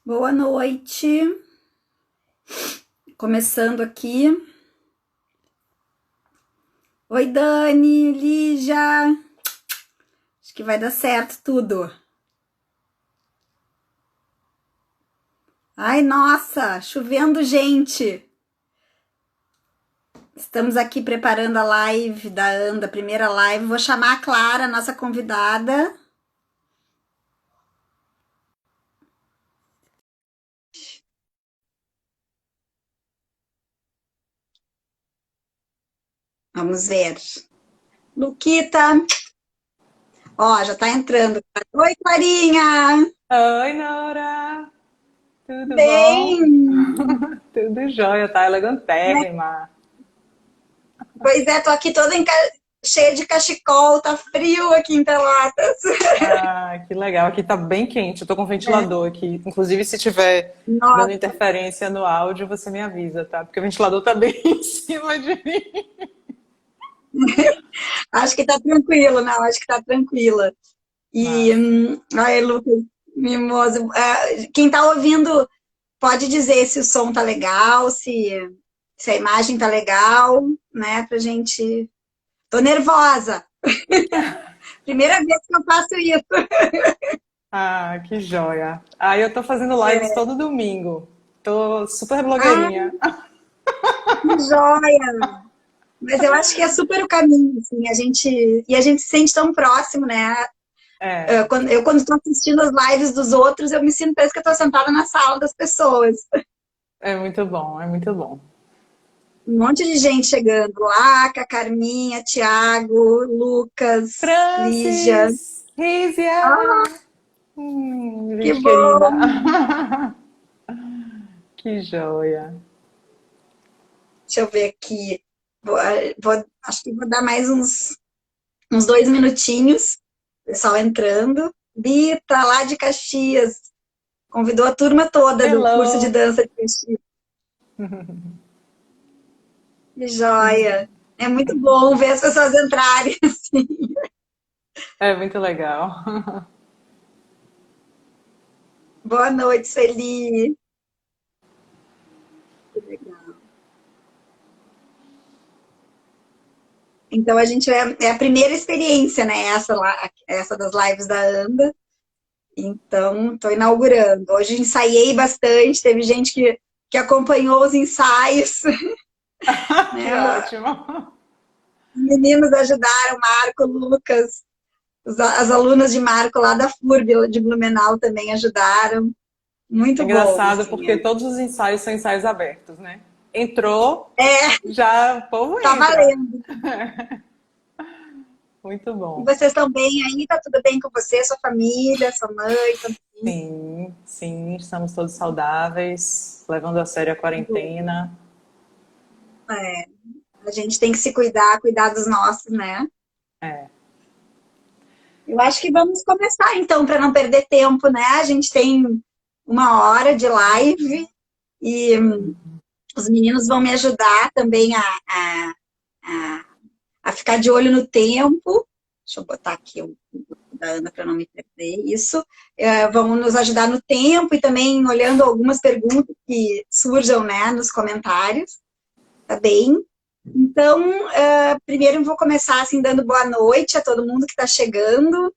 Boa noite. Começando aqui. Oi, Dani, Lígia. Acho que vai dar certo tudo. Ai, nossa, chovendo gente. Estamos aqui preparando a live da Anda, a primeira live. Vou chamar a Clara, nossa convidada. Vamos ver. Luquita. Ó, já tá entrando. Oi, Clarinha. Oi, Nora! Tudo bom? Bem. Tudo jóia, tá elegantérrima. Pois é, tô aqui toda cheia de cachecol, tá frio aqui em Pelotas. Ah, que legal. Aqui tá bem quente, eu tô com ventilador aqui. Inclusive, se tiver dando Nossa, interferência no áudio, você me avisa, tá? Porque o ventilador tá bem em cima de mim. acho que tá tranquilo, não, acho que tá tranquila. E, Mas, ai, Lucas, mimoso, quem tá ouvindo pode dizer se o som tá legal, se a imagem tá legal, né, pra gente... Tô nervosa, primeira vez que eu faço isso. que joia. Ah, eu tô fazendo lives É. todo domingo. Tô super Ah, blogueirinha. que joia! Mas eu acho que é super o caminho, assim, e a gente se sente tão próximo, né? É, Quando estou assistindo as lives dos outros, eu me sinto, parece que eu estou sentada na sala das pessoas. é muito bom, é muito bom. Um monte de gente chegando. Laca, Carminha, Tiago, Lucas, Lígia. Francis! Ah, Rízia! que Gente querida. bom! Que joia. Deixa eu ver aqui. Acho que vou dar mais uns 2 minutinhos. Pessoal entrando. Bita, lá de Caxias. Convidou a turma toda do curso de Hello. dança de Caxias. Que joia! É muito bom ver as pessoas entrarem assim. É muito legal. Boa noite, Sueli. Que legal. Então a gente é a primeira experiência, né? Essa das lives da Anda. Então, estou inaugurando. Hoje ensaiei bastante, teve gente que acompanhou os ensaios, Que né? ótimo. Os meninos ajudaram, Marco, Lucas, as alunas de Marco lá da FURB, de Blumenau, também ajudaram. É Muito bom, engraçado assim. porque todos os ensaios são ensaios abertos, né? Entrou, É, já o povo tá entra. valendo. Muito E bom. vocês estão bem aí? Tá tudo bem com você, sua família, sua mãe? Tá bem? Sim, sim, estamos todos saudáveis, levando a sério a Bom, quarentena. é, a gente tem que se cuidar, cuidar dos nossos, né? É, Eu acho que vamos começar então, para não perder tempo, né? A gente tem 1 hora de live e os meninos vão me ajudar também a, a ficar de olho no tempo. Deixa eu botar aqui o da Ana para não me perder isso. Vão nos ajudar no tempo e também olhando algumas perguntas que surjam, né, nos comentários, tá bem? Então, primeiro eu vou começar assim dando boa noite a todo mundo que está chegando.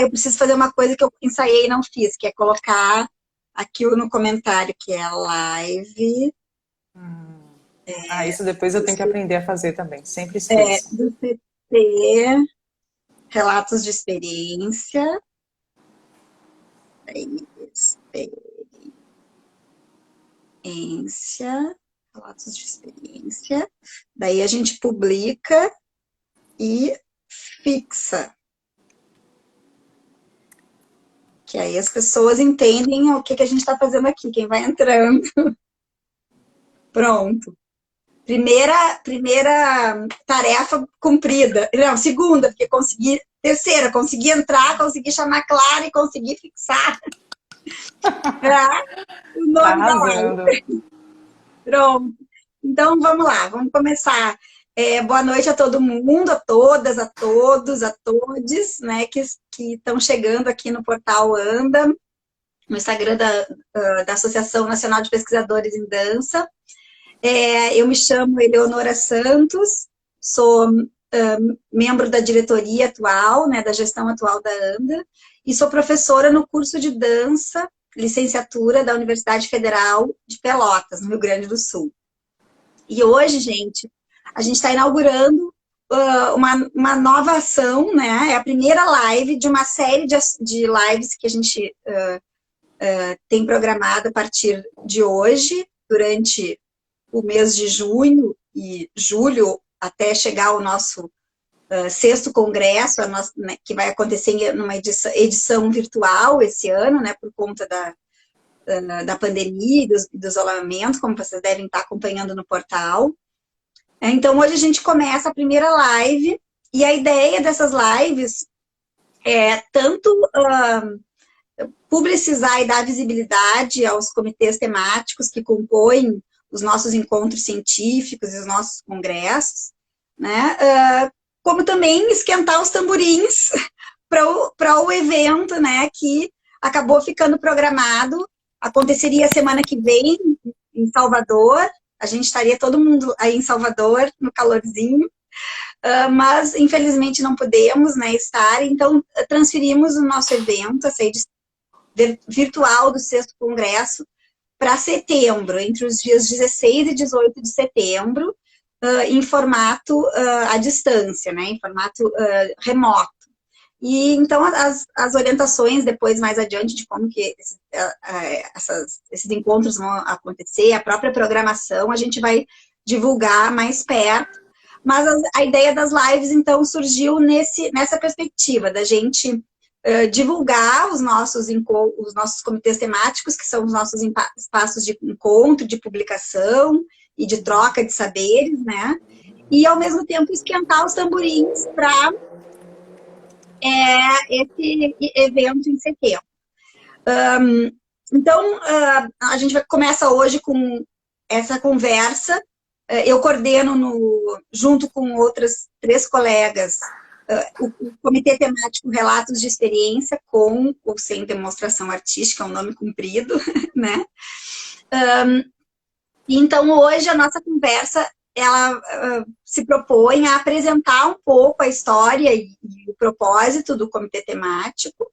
Eu preciso fazer uma coisa que eu ensaiei e não fiz, que é colocar aqui no comentário, que é a live isso depois eu do, tenho que aprender a fazer também, sempre é, esqueço. do CT, relatos de experiência. Experiência, relatos de experiência. Daí a gente publica e fixa, que aí as pessoas entendem o que, que a gente está fazendo aqui, quem vai entrando. Pronto. Primeira tarefa cumprida. Não, segunda, porque consegui. Terceira, consegui entrar, consegui chamar Clara e consegui fixar o Tá nome da live. arrasando. Pronto. Então vamos lá, vamos começar. Boa noite a todo mundo, a todas, a todos, a todes, né, que estão chegando aqui no portal Anda. no Instagram da Associação Nacional de Pesquisadores em Dança. Eu me chamo Eleonora Santos, sou membro da diretoria atual, né, da gestão atual da ANDA, e sou professora no curso de dança, licenciatura da Universidade Federal de Pelotas, no Rio Grande do Sul. E hoje, gente, a gente está inaugurando uma nova ação, né? É a primeira live de uma série de lives que a gente tem programado a partir de hoje, durante o mês de junho e julho, até chegar ao nosso sexto congresso, né, que vai acontecer numa edição virtual esse ano, né, por conta da pandemia e do isolamento, como vocês devem estar acompanhando no portal. Então, hoje a gente começa a primeira live, e a ideia dessas lives é tanto publicizar e dar visibilidade aos comitês temáticos que compõem os nossos encontros científicos e os nossos congressos, né? Como também esquentar os tamborins para o evento, né, que acabou ficando programado. Aconteceria semana que vem em Salvador. A gente estaria todo mundo aí em Salvador, no calorzinho, mas infelizmente não podemos, né, estar. Então, transferimos o nosso evento, essa edição virtual do sexto congresso, para setembro, entre os dias 16 e 18 de setembro, em formato à distância, né, em formato remoto. E então as orientações depois, mais adiante, de como que esses encontros vão acontecer, a própria programação, a gente vai divulgar mais perto. Mas a ideia das lives, então, surgiu nessa perspectiva da gente divulgar os nossos comitês temáticos, que são os nossos espaços de encontro, de publicação e de troca de saberes, né? E, ao mesmo tempo, esquentar os tamborins para esse evento em setembro. Então, a gente começa hoje com essa conversa. Eu coordeno, junto com outras 3 colegas, o Comitê Temático Relatos de Experiência, com ou sem demonstração artística, é um nome comprido, né? Então, hoje, a nossa conversa, ela se propõe a apresentar um pouco a história e o propósito do Comitê Temático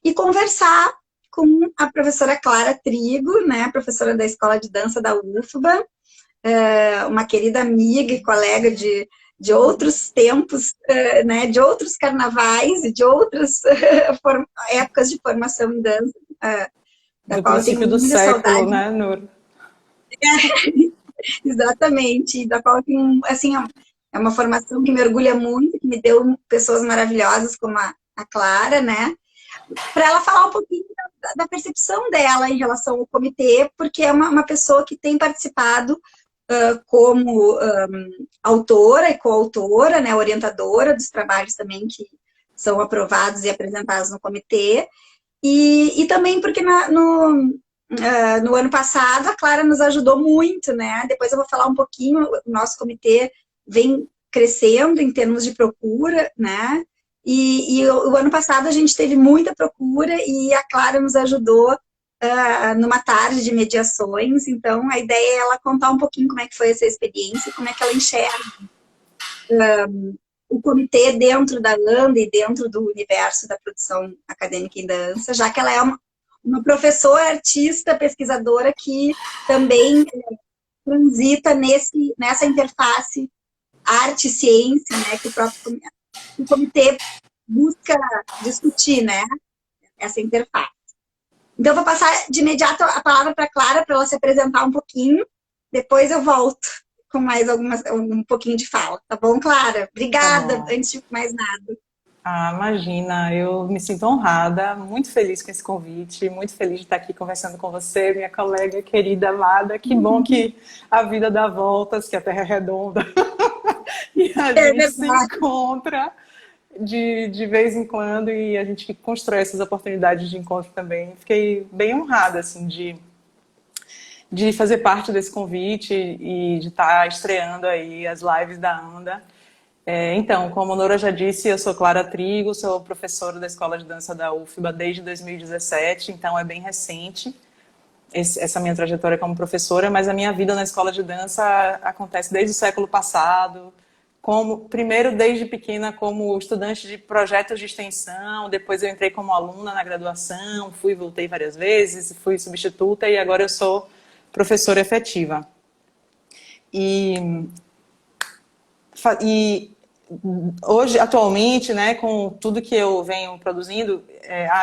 e conversar com a professora Clara Trigo, né, professora da Escola de Dança da UFBA, uma querida amiga e colega de outros tempos, né, de outros carnavais e de outras épocas de formação em dança, da do qual eu tenho princípio do muita século, saudade. né, Nur? Exatamente, da qual eu tenho, assim, é uma formação que me orgulha muito, que me deu pessoas maravilhosas como a Clara, né, para ela falar um pouquinho da percepção dela em relação ao comitê, porque é uma pessoa que tem participado como autora e coautora, né, orientadora dos trabalhos também que são aprovados e apresentados no comitê, e também porque no ano passado a Clara nos ajudou muito, né, depois eu vou falar um pouquinho, o nosso comitê vem crescendo em termos de procura, né, e o ano passado a gente teve muita procura e a Clara nos ajudou numa tarde de mediações. Então, a ideia é ela contar um pouquinho como é que foi essa experiência, como é que ela enxerga o comitê dentro da ANDA e dentro do universo da produção acadêmica em dança, já que ela é uma professora, artista, pesquisadora que também transita nessa interface arte e ciência, né, que o comitê busca discutir, né, essa interface. Então, eu vou passar de imediato a palavra para a Clara, para ela se apresentar um pouquinho. Depois eu volto com mais um pouquinho de fala. Tá bom, Clara? Obrigada, Tá bom. antes de mais nada. Imagina, eu me sinto honrada, muito feliz com esse convite, muito feliz de estar aqui conversando com você, minha colega querida, amada. Que bom que a vida dá voltas, que a Terra é redonda e a gente se encontra de vez em quando e a gente constrói essas oportunidades de encontro também. Fiquei bem honrada, assim, de fazer parte desse convite e de estar estreando aí as lives da ANDA. Então, como a Nora já disse, eu sou Clara Trigo, sou professora da Escola de Dança da UFBA desde 2017, então é bem recente essa minha trajetória como professora, mas a minha vida na escola de dança acontece desde o século passado, primeiro desde pequena como estudante de projetos de extensão, depois eu entrei como aluna na graduação, fui e voltei várias vezes, fui substituta e agora eu sou professora efetiva. E hoje, atualmente, né, com tudo que eu venho produzindo,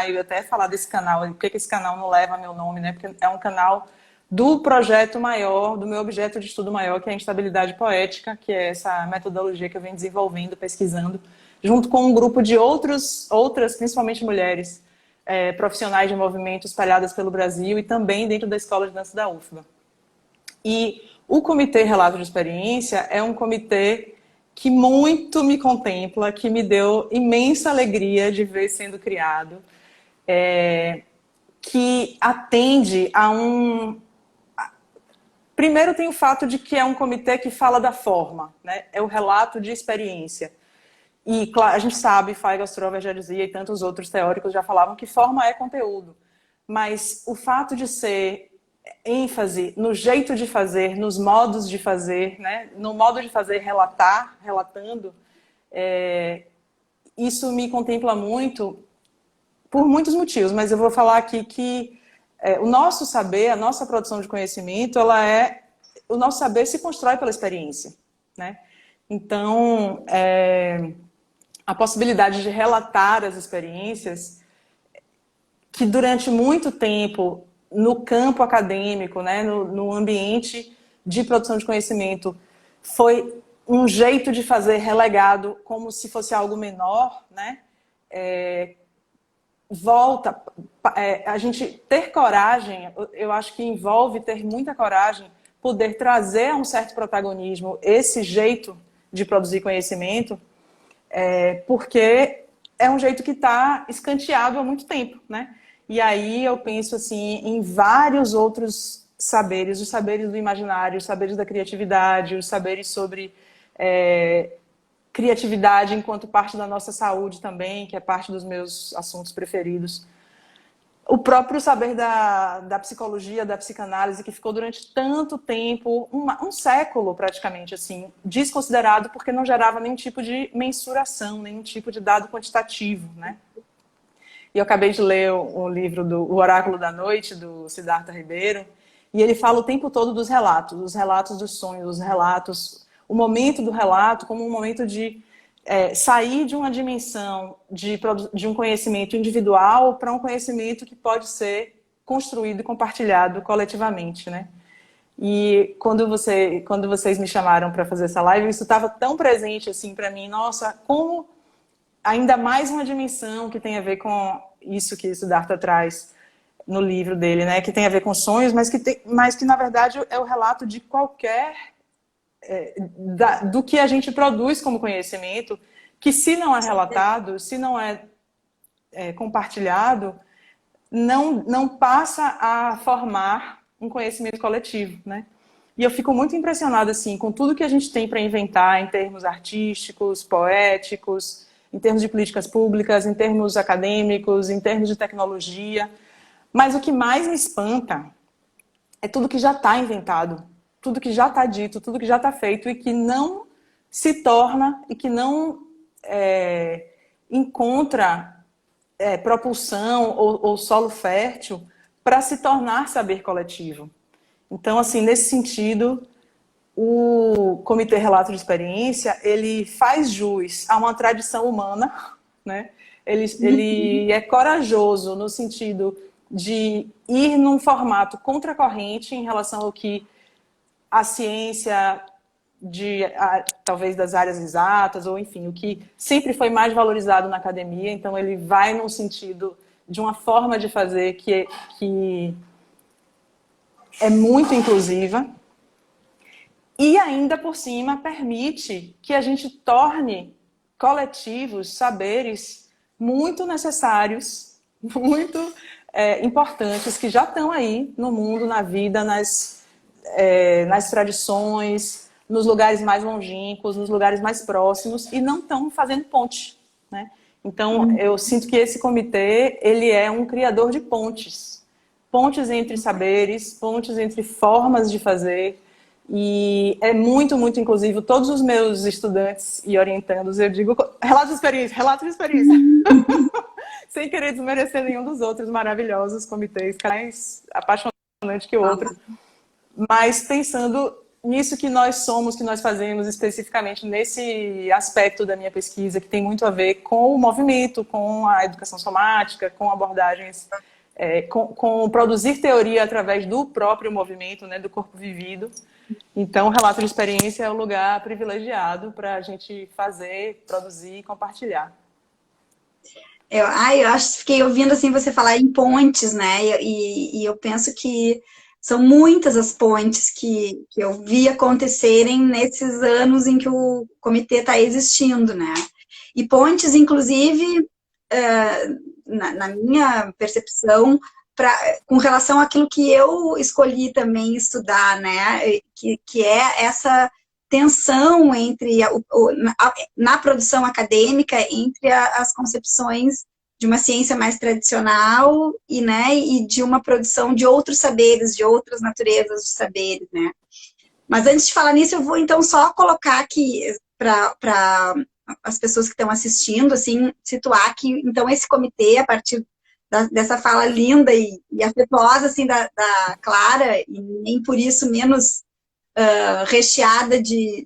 eu ia até falar desse canal, por que esse canal não leva meu nome, né? Porque é um canal do projeto maior, do meu objeto de estudo maior, que é a instabilidade poética, que é essa metodologia que eu venho desenvolvendo, pesquisando, junto com um grupo de outras, principalmente mulheres, profissionais de movimento espalhadas pelo Brasil e também dentro da Escola de Dança da UFBA. E o Comitê Relato de Experiência é um comitê que muito me contempla, que me deu imensa alegria de ver sendo criado, que atende a um... Primeiro tem o fato de que é um comitê que fala da forma, né? É o relato de experiência. E a gente sabe, Feigal, Strover já dizia e tantos outros teóricos já falavam que forma é conteúdo. Mas o fato de ser ênfase no jeito de fazer, nos modos de fazer, né? No modo de fazer relatando, isso me contempla muito por muitos motivos, mas eu vou falar aqui que o nosso saber, a nossa produção de conhecimento, o nosso saber se constrói pela experiência, né? Então, a possibilidade de relatar as experiências que durante muito tempo no campo acadêmico, né, no ambiente de produção de conhecimento, foi um jeito de fazer relegado como se fosse algo menor, né? A gente ter coragem, eu acho que envolve ter muita coragem, poder trazer a um certo protagonismo esse jeito de produzir conhecimento, porque é um jeito que está escanteado há muito tempo, né? E aí eu penso assim em vários outros saberes, os saberes do imaginário, os saberes da criatividade, os saberes sobre criatividade enquanto parte da nossa saúde também, que é parte dos meus assuntos preferidos. O próprio saber da psicologia, da psicanálise, que ficou durante tanto tempo, um século praticamente, assim, desconsiderado porque não gerava nenhum tipo de mensuração, nenhum tipo de dado quantitativo, né? E eu acabei de ler o livro do O Oráculo da Noite, do Siddhartha Ribeiro, e ele fala o tempo todo dos relatos dos sonhos, os relatos, o momento do relato como um momento de sair de uma dimensão de um conhecimento individual para um conhecimento que pode ser construído e compartilhado coletivamente, né? E quando vocês me chamaram para fazer essa live, isso estava tão presente assim para mim, nossa, como ainda mais uma dimensão que tem a ver com isso que o Siddhartha traz no livro dele, né? Que tem a ver com sonhos, mas que na verdade é o relato de qualquer do que a gente produz como conhecimento, que se não é relatado, se não é compartilhado, não passa a formar um conhecimento coletivo, né? E eu fico muito impressionada assim, com tudo que a gente tem para inventar em termos artísticos, poéticos, em termos de políticas públicas, em termos acadêmicos, em termos de tecnologia. Mas o que mais me espanta é tudo que já está inventado, tudo que já está dito, tudo que já está feito e que não se torna e que não encontra propulsão ou solo fértil para se tornar saber coletivo. Então, assim, nesse sentido, o Comitê Relato de Experiência, ele faz jus a uma tradição humana, né? Ele é corajoso no sentido de ir num formato contracorrente em relação ao que a ciência, talvez das áreas exatas, ou enfim, o que sempre foi mais valorizado na academia. Então, ele vai num sentido de uma forma de fazer que é muito inclusiva e ainda por cima permite que a gente torne coletivos saberes muito necessários, muito importantes, que já estão aí no mundo, na vida, nas tradições, nos lugares mais longínquos, nos lugares mais próximos, e não estão fazendo ponte, né? Então, eu sinto que esse comitê, ele é um criador de pontes. Pontes entre saberes, pontes entre formas de fazer. E é muito, muito inclusivo. Todos os meus estudantes e orientandos, eu digo, relato de experiência, relato de experiência. Sem querer desmerecer nenhum dos outros maravilhosos comitês, mais apaixonante que o outro. Mas pensando nisso que nós somos, que nós fazemos especificamente nesse aspecto da minha pesquisa, que tem muito a ver com o movimento, com a educação somática, com abordagens, com produzir teoria através do próprio movimento, né, do corpo vivido. Então, o relato de experiência é um lugar privilegiado para a gente fazer, produzir e compartilhar. Eu acho, fiquei ouvindo assim você falar em pontes, né? E eu penso que são muitas as pontes que eu vi acontecerem nesses anos em que o comitê está existindo, né? E pontes, inclusive, na minha percepção, com relação àquilo que eu escolhi também estudar, né? Que é essa tensão entre na produção acadêmica entre as concepções de uma ciência mais tradicional e de uma produção de outros saberes, de outras naturezas de saberes, né? Mas antes de falar nisso, eu vou então só colocar aqui para as pessoas que estão assistindo, assim, situar que então esse comitê, a partir dessa fala linda e afetuosa assim da Clara, e nem por isso menos recheada de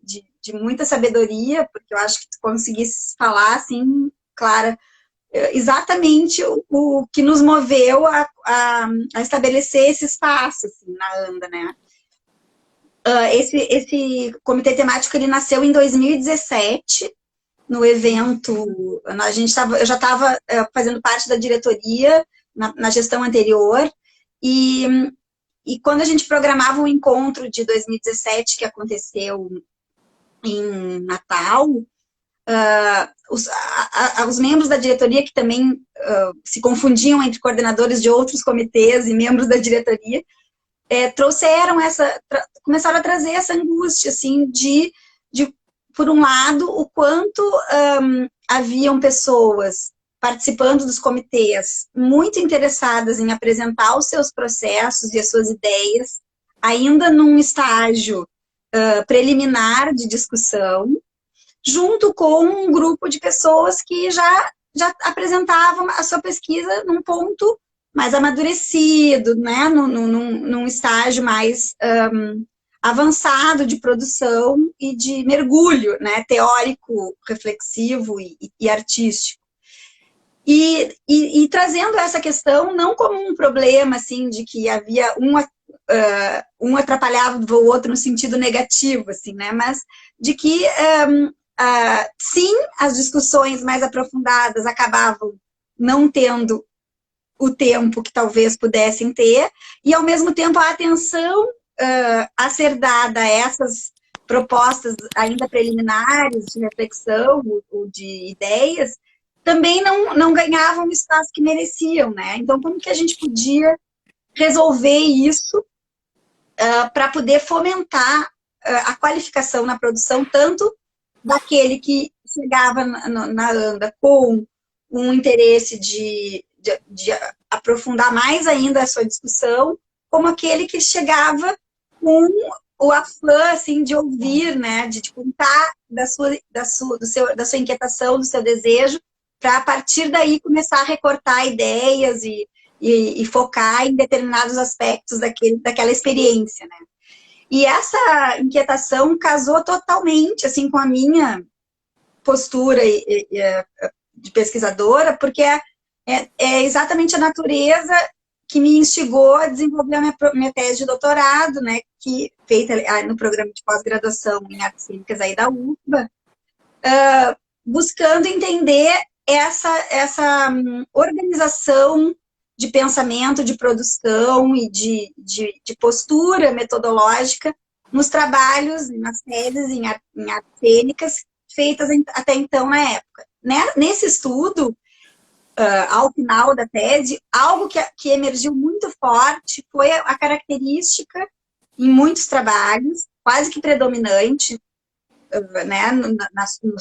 muita sabedoria, porque eu acho que tu conseguisse falar, assim, Clara, exatamente o que nos moveu a estabelecer esse espaço, assim, na ANDA, né? Esse comitê temático, ele nasceu em 2017, no evento, eu já estava fazendo parte da diretoria na gestão anterior, e quando a gente programava o encontro de 2017, que aconteceu em Natal, os membros da diretoria, que também se confundiam entre coordenadores de outros comitês e membros da diretoria, começaram a trazer essa angústia, assim, de por um lado, o quanto haviam pessoas participando dos comitês muito interessadas em apresentar os seus processos e as suas ideias, ainda num estágio preliminar de discussão, junto com um grupo de pessoas que já apresentavam a sua pesquisa num ponto mais amadurecido, né? Num estágio mais avançado de produção e de mergulho, né? Teórico, reflexivo e artístico. E trazendo essa questão não como um problema, assim, de que havia um atrapalhava o outro no sentido negativo, assim, né? Mas de que, sim, as discussões mais aprofundadas acabavam não tendo o tempo que talvez pudessem ter, e, ao mesmo tempo, a atenção a ser dada a essas propostas ainda preliminares de reflexão ou de ideias, também não ganhavam o espaço que mereciam, né? Então, como que a gente podia resolver isso para poder fomentar a qualificação na produção, tanto daquele que chegava na ANDA com um interesse de aprofundar mais ainda a sua discussão, como aquele que chegava com o afã, assim, de ouvir, né, de contar da sua inquietação, do seu desejo, para, a partir daí, começar a recortar ideias e focar em determinados aspectos daquela experiência, né. E essa inquietação casou totalmente, assim, com a minha postura de pesquisadora, porque é exatamente a natureza que me instigou a desenvolver a minha tese de doutorado, né, feita no programa de pós-graduação em artes cênicas aí da UFBA, buscando entender essa organização de pensamento, de produção e de postura metodológica nos trabalhos, nas teses em artes cênicas feitas até então na época. Nesse estudo, ao final da tese, algo que emergiu muito forte foi a característica, em muitos trabalhos, quase que predominante, né,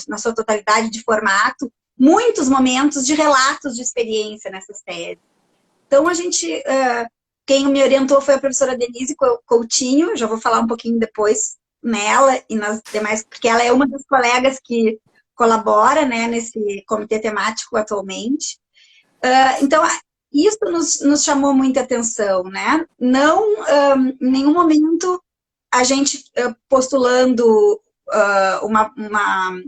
na sua totalidade de formato, muitos momentos de relatos de experiência nessas teses. Então, a gente, quem me orientou foi a professora Denise Coutinho, já vou falar um pouquinho depois nela e nas demais, porque ela é uma das colegas que colabora, né, nesse comitê temático atualmente. Então, isso nos chamou muita atenção, né? Não, em nenhum momento, a gente postulando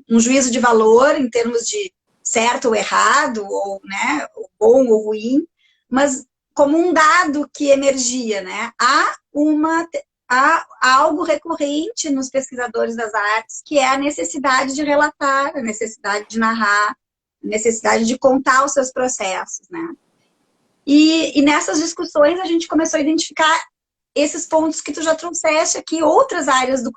um juízo de valor em termos de certo ou errado, ou, né, bom ou ruim, mas como um dado que emergia, né? Há algo recorrente nos pesquisadores das artes, que é a necessidade de relatar, a necessidade de narrar, a necessidade de contar os seus processos, né? E nessas discussões a gente começou a identificar esses pontos que tu já trouxeste aqui, outras áreas de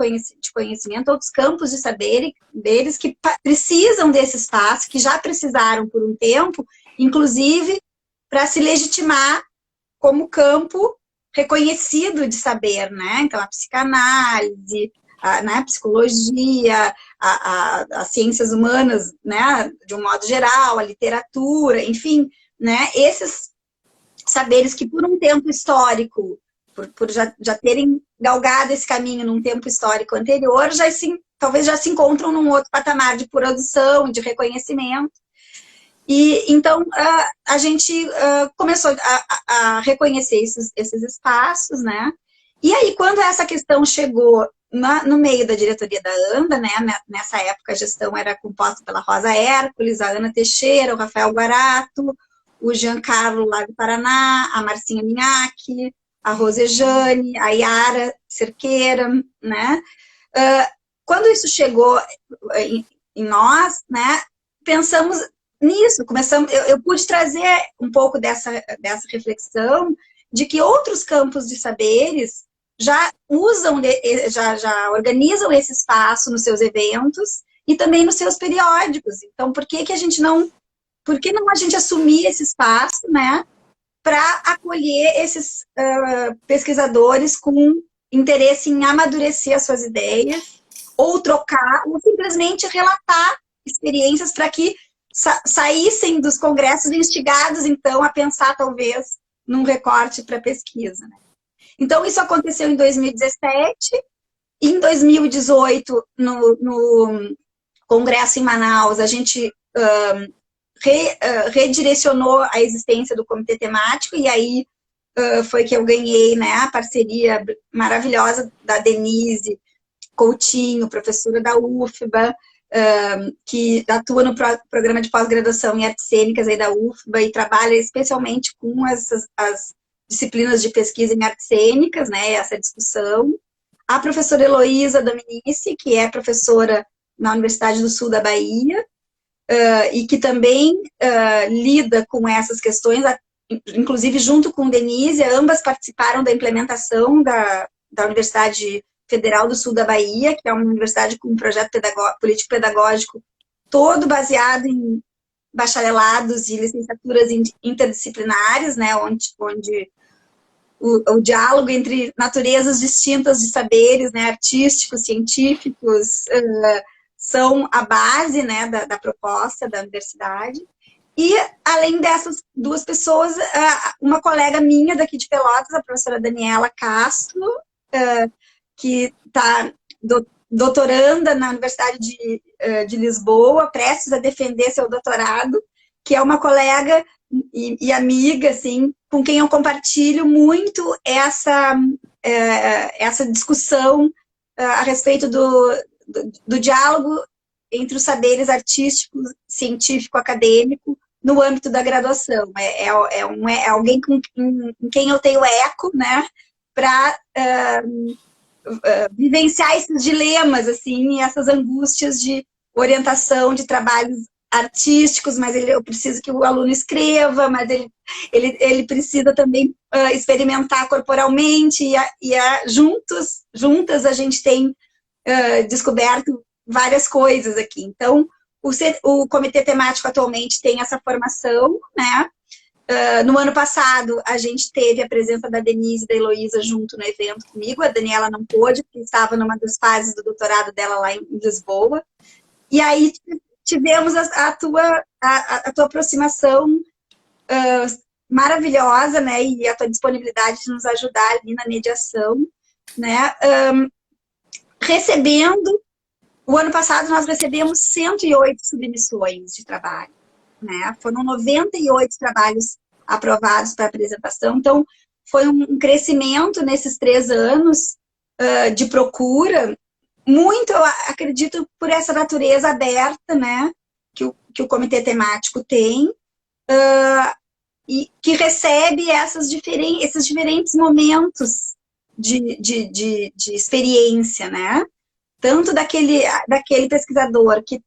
conhecimento, outros campos de saber deles que precisam desse espaço, que já precisaram por um tempo, inclusive para se legitimar como campo reconhecido de saber, né? Então, a psicanálise, né, a psicologia, as ciências humanas, né, de um modo geral, a literatura, enfim, né, esses saberes que por um tempo histórico, por já terem galgado esse caminho num tempo histórico anterior, talvez já se encontram num outro patamar de produção, de reconhecimento. E então a gente começou a reconhecer esses espaços, né? E aí, quando essa questão chegou no meio da diretoria da ANDA, né? Nessa época a gestão era composta pela Rosa Hércules, a Ana Teixeira, o Rafael Guarato, o Giancarlo lá do Paraná, a Marcinha Minhaque, a Rosejane, a Yara Cerqueira, né? Quando isso chegou em nós, né? Pensamos nisso, eu pude trazer um pouco dessa reflexão de que outros campos de saberes já já organizam esse espaço nos seus eventos e também nos seus periódicos. Então, por que não a gente assumir esse espaço, né, para acolher esses pesquisadores com interesse em amadurecer as suas ideias, ou trocar, ou simplesmente relatar experiências para que saíssem dos congressos instigados, então, a pensar, talvez, num recorte para pesquisa, né? Então, isso aconteceu em 2017. Em 2018, no congresso em Manaus, a gente redirecionou a existência do comitê temático, e aí foi que eu ganhei, né, a parceria maravilhosa da Denise Coutinho, professora da UFBA, que atua no programa de pós-graduação em artes cênicas aí da UFBA e trabalha especialmente com as disciplinas de pesquisa em artes cênicas, né, essa discussão. A professora Heloísa Dominici, que é professora na Universidade do Sul da Bahia, e que também lida com essas questões, inclusive junto com Denise, ambas participaram da implementação da Universidade Federal do Sul da Bahia, que é uma universidade com um projeto político-pedagógico todo baseado em bacharelados e licenciaturas interdisciplinares, né, onde o diálogo entre naturezas distintas de saberes, né, artísticos, científicos, são a base, né, da proposta da universidade. E, além dessas duas pessoas, uma colega minha daqui de Pelotas, a professora Daniela Castro, que está doutoranda na Universidade de Lisboa, prestes a defender seu doutorado, que é uma colega e amiga, assim, com quem eu compartilho muito essa discussão a respeito do diálogo entre os saberes artístico, científico, acadêmico, no âmbito da graduação. É alguém em quem eu tenho eco, né, para vivenciar esses dilemas, assim, essas angústias de orientação de trabalhos artísticos, mas eu preciso que o aluno escreva, mas ele precisa também experimentar corporalmente, e juntas a gente tem descoberto várias coisas aqui. Então, o comitê temático atualmente tem essa formação, né? No ano passado, a gente teve a presença da Denise e da Heloísa junto no evento comigo. A Daniela não pôde, porque estava numa das fases do doutorado dela lá em Lisboa. E aí tivemos a tua aproximação maravilhosa, né? E a tua disponibilidade de nos ajudar ali na mediação, né? O ano passado nós recebemos 108 submissões de trabalho, né? Foram 98 trabalhos aprovados para apresentação, então foi um crescimento nesses 3 anos de procura, muito, eu acredito, por essa natureza aberta, né? Que o comitê temático tem, e que recebe esses diferentes momentos de experiência, né? Tanto daquele pesquisador que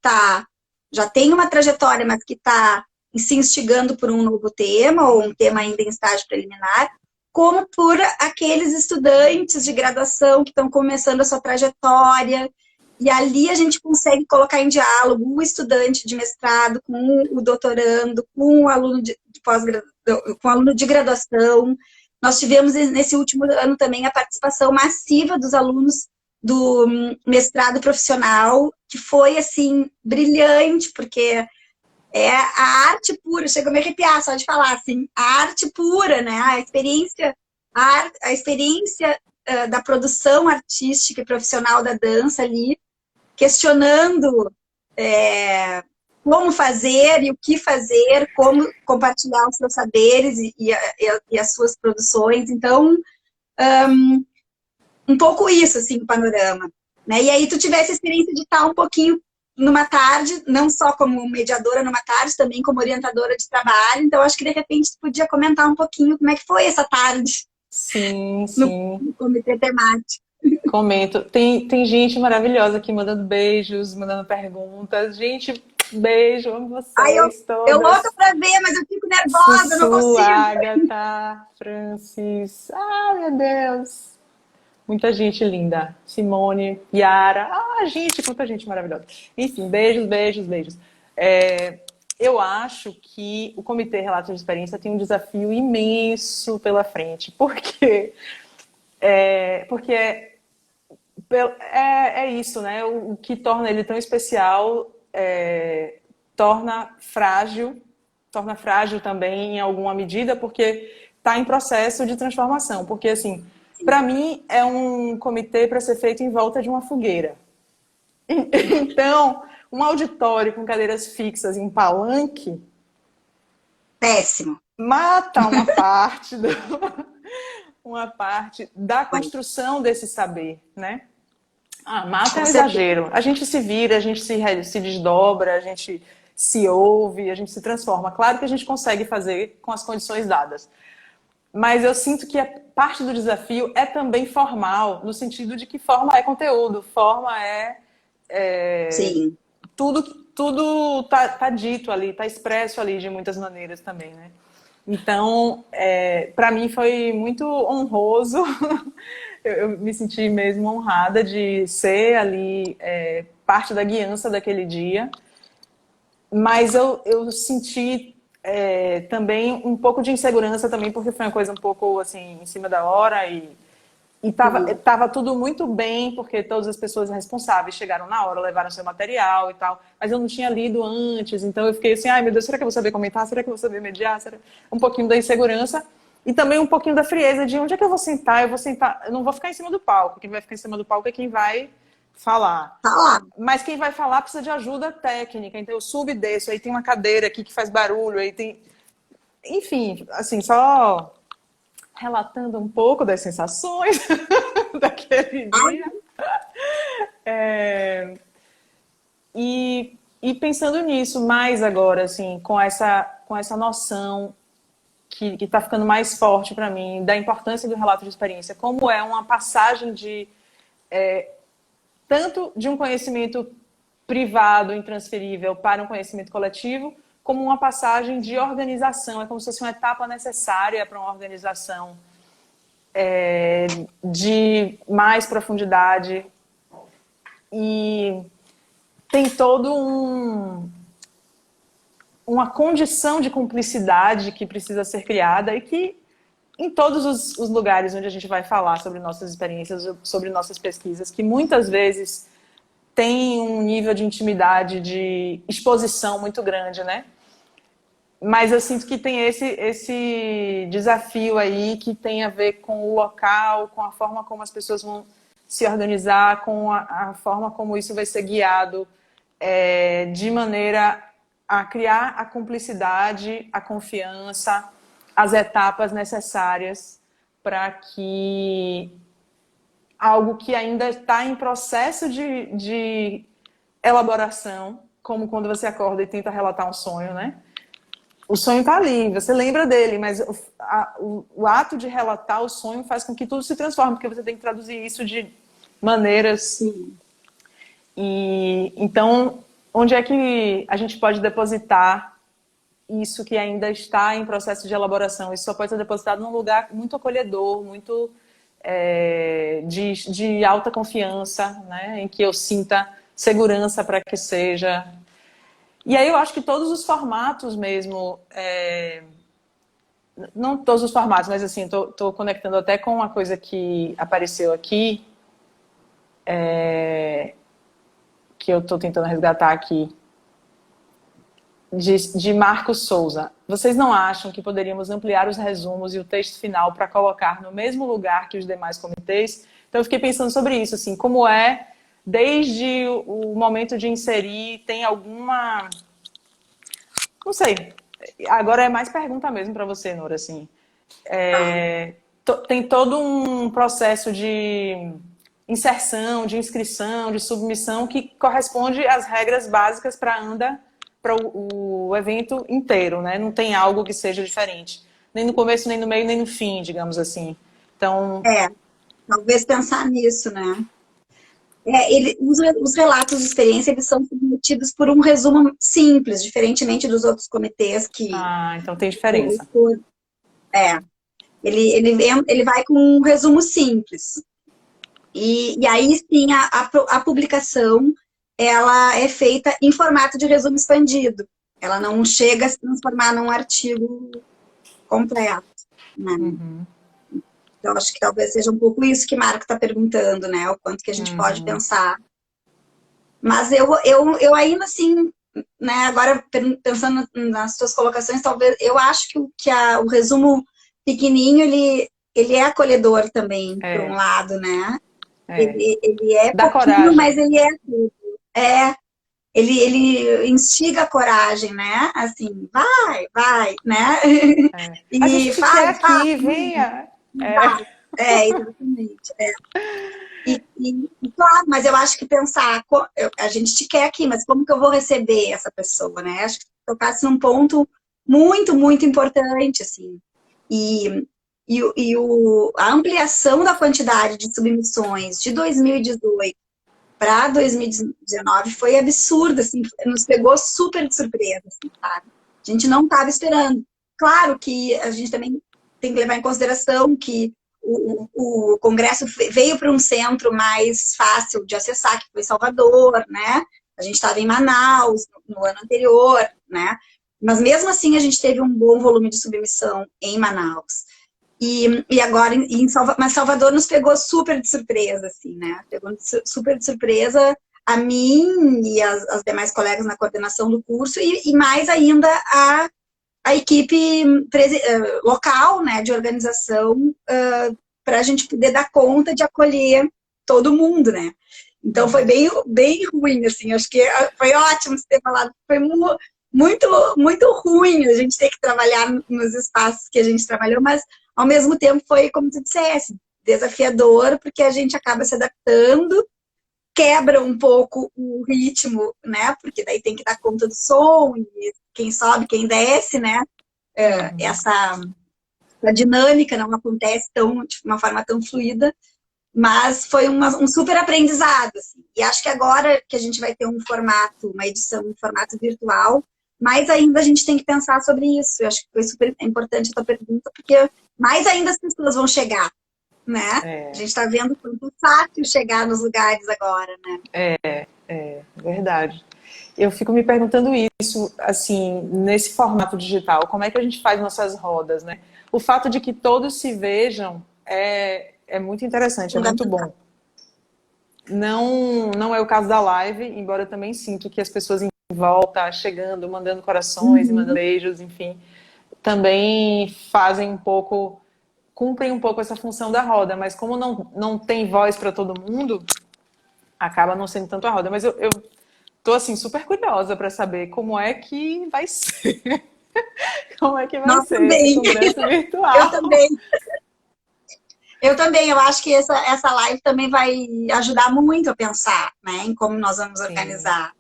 já tem uma trajetória, mas que está se instigando por um novo tema, ou um tema ainda em estágio preliminar, como por aqueles estudantes de graduação que estão começando a sua trajetória, e ali a gente consegue colocar em diálogo o estudante de mestrado com o doutorando, com o aluno de pós-graduação, com o aluno de graduação. Nós tivemos nesse último ano também a participação massiva dos alunos do mestrado profissional, que foi, assim, brilhante, porque é a arte pura, chega a me arrepiar só de falar, assim, a arte pura, né? A experiência da produção artística e profissional da dança ali, questionando como fazer e o que fazer, como compartilhar os seus saberes e as suas produções. Então, um pouco isso, assim, o panorama. Né? E aí tu tivesse a experiência de estar um pouquinho numa tarde, não só como mediadora numa tarde, também como orientadora de trabalho. Então, acho que, de repente, tu podia comentar um pouquinho como é que foi essa tarde. Sim, sim. No comitê temático. Comento. Tem gente maravilhosa aqui mandando beijos, mandando perguntas. Gente, beijo, amo vocês Eu todas. louca pra ver, mas eu fico nervosa, não Sussu, consigo. Agatha, Francis. Ai, meu Deus. Muita gente linda. Simone, Yara. Gente, quanta gente maravilhosa. Enfim, beijos, beijos, beijos. Eu acho que o Comitê Relatos de Experiência tem um desafio imenso pela frente. Por quê? Porque é isso, né? O que torna ele tão especial torna frágil também em alguma medida, porque está em processo de transformação. Porque, assim, para mim, é um comitê para ser feito em volta de uma fogueira. Então, um auditório com cadeiras fixas em palanque Péssimo. mata uma parte da construção desse saber, né? Mata é um exagero. A gente se vira, a gente se desdobra, a gente se ouve, a gente se transforma. Claro que a gente consegue fazer com as condições dadas. Mas eu sinto que a parte do desafio é também formal, no sentido de que forma é conteúdo, forma Sim. tudo tá dito ali, tá expresso ali de muitas maneiras também, né? Então, para mim foi muito honroso. Eu me senti mesmo honrada de ser ali parte da guiança daquele dia. Mas eu senti também um pouco de insegurança também, porque foi uma coisa um pouco assim, em cima da hora e tava tudo muito bem, porque todas as pessoas responsáveis chegaram na hora, levaram seu material e tal, mas eu não tinha lido antes, então eu fiquei assim, ai meu Deus, será que eu vou saber comentar? Será que eu vou saber mediar? Um pouquinho da insegurança e também um pouquinho da frieza de onde é que eu vou sentar? Eu não vou ficar em cima do palco, quem vai ficar em cima do palco é quem vai falar. Mas quem vai falar precisa de ajuda técnica, então eu subo e desço, aí tem uma cadeira aqui que faz barulho, aí tem... Enfim, assim, só relatando um pouco das sensações daquele dia. E pensando nisso mais agora, assim, com essa noção que está ficando mais forte para mim, da importância do relato de experiência, como é uma passagem tanto de um conhecimento privado, intransferível, para um conhecimento coletivo, como uma passagem de organização. É como se fosse uma etapa necessária para uma organização de mais profundidade. E tem todo um uma condição de cumplicidade que precisa ser criada e que em todos os lugares onde a gente vai falar sobre nossas experiências, sobre nossas pesquisas, que muitas vezes tem um nível de intimidade, de exposição muito grande, né? Mas eu sinto que tem esse desafio aí que tem a ver com o local, com a forma como as pessoas vão se organizar, com a forma como isso vai ser guiado, de maneira a criar a cumplicidade, a confiança, as etapas necessárias para que algo que ainda está em processo de elaboração, como quando você acorda e tenta relatar um sonho, né? O sonho está ali, você lembra dele, mas o ato de relatar o sonho faz com que tudo se transforme, porque você tem que traduzir isso de maneiras. Sim. E então, onde é que a gente pode depositar isso que ainda está em processo de elaboração? Isso só pode ser depositado num lugar muito acolhedor, muito de alta confiança, né? Em que eu sinta segurança para que seja. E aí eu acho que todos os formatos mesmo, não todos os formatos, mas assim, estou conectando até com uma coisa que apareceu aqui, que eu estou tentando resgatar aqui, de Marcos Souza. Vocês não acham que poderíamos ampliar os resumos e o texto final para colocar no mesmo lugar que os demais comitês? Então eu fiquei pensando sobre isso, assim, como desde o momento de inserir, tem alguma... Não sei, agora é mais pergunta mesmo para você, Nora, assim. Tem todo um processo de inserção, de inscrição, de submissão que corresponde às regras básicas para o evento inteiro, né? Não tem algo que seja diferente. Nem no começo, nem no meio, nem no fim, digamos assim. Então... talvez pensar nisso, né? Os relatos de experiência, eles são submetidos por um resumo simples, diferentemente dos outros comitês que... então tem diferença. Ele vai com um resumo simples. E aí, sim, a publicação, ela é feita em formato de resumo expandido. Ela não chega a se transformar num artigo completo, né? Uhum. Então, acho que talvez seja um pouco isso que Marco está perguntando, né? O quanto que a gente pode pensar. Mas eu ainda assim, né? Agora, pensando nas suas colocações, talvez eu acho que o resumo pequenininho, ele é acolhedor também, por um lado, né? Ele é dá pouquinho, coragem. mas ele é tudo. Ele instiga a coragem, né? Assim, vai, né? A gente te quer aqui, venha. Exatamente. Claro, mas eu acho que pensar, a gente te quer aqui, mas como que eu vou receber essa pessoa, né? Acho que tocasse num ponto muito, muito importante, assim. A ampliação da quantidade de submissões de 2018 para 2019 foi absurda, assim, nos pegou super de surpresa, assim, sabe? A gente não estava esperando. Claro que a gente também tem que levar em consideração que o Congresso veio para um centro mais fácil de acessar, que foi Salvador, né? A gente estava em Manaus no ano anterior, né? Mas mesmo assim a gente teve um bom volume de submissão em Manaus. E agora, mas Salvador nos pegou super de surpresa, assim, né? Pegou super de surpresa a mim e as demais colegas na coordenação do curso e mais ainda a equipe local, né, de organização, para a gente poder dar conta de acolher todo mundo, né? Então foi bem, bem ruim, assim, acho que foi ótimo você ter falado, foi muito, muito ruim a gente ter que trabalhar nos espaços que a gente trabalhou, mas ao mesmo tempo foi, como tu disseste, desafiador, porque a gente acaba se adaptando, quebra um pouco o ritmo, né? Porque daí tem que dar conta do som, e quem sobe, quem desce, né? Essa dinâmica não acontece de uma forma tão fluida, mas foi um super aprendizado, assim. E acho que agora que a gente vai ter uma edição em formato virtual, mais ainda a gente tem que pensar sobre isso. Eu acho que foi super importante a tua pergunta, porque mais ainda as pessoas vão chegar, né? A gente está vendo quanto fácil chegar nos lugares agora, né? Verdade. Eu fico me perguntando isso, assim, nesse formato digital, como é que a gente faz nossas rodas, né? O fato de que todos se vejam é muito interessante, é muito Fundamental. bom. Não é o caso da live, embora eu também sinto que as pessoas em volta, chegando, mandando corações e mandando Uhum. beijos, enfim, também fazem um pouco, cumprem um pouco essa função da roda, mas como não tem voz para todo mundo, acaba não sendo tanto a roda. Mas eu tô assim super curiosa para saber como é que vai ser, como é que vai Nós ser esse também. congresso Eu virtual. também. Eu também, eu acho que essa live também vai ajudar muito a pensar, né, em como nós vamos Sim. organizar